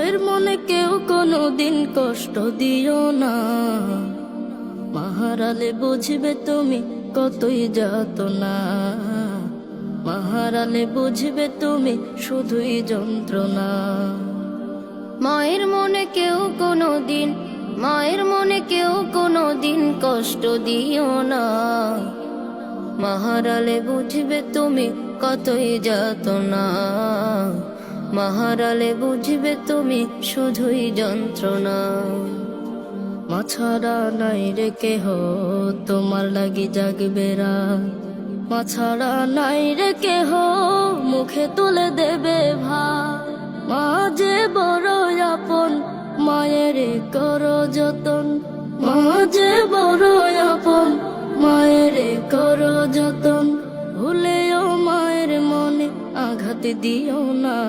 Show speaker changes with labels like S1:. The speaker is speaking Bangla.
S1: মায়ের মনে কেউ কোনোদিন কষ্ট দিও না, মাহারালে বুঝবে তুমি কতই যাতনা, মাহারালে বুঝবে তুমি শুধুই যন্ত্রণা। মায়ের মনে কেউ কোনোদিন, মায়ের মনে কেউ কোনোদিন কষ্ট দিও না, মাহারালে বুঝবে তুমি কতই যাতনা, মাহারালে বুঝবে তুমি শুধুই যন্ত্রণা। মা ছাড়া নাই রে কেহ তোমার লাগি জাগবে রাত, মা ছাড়া নাই রে কেহ মুখে তুলে দেবে ভাত। মা যে বড় আপন মায়ের করো যতন, মা যে বড় আপন মায়ের করো যতন। ভুলেও মায়ের মনে আঘাত দিও না।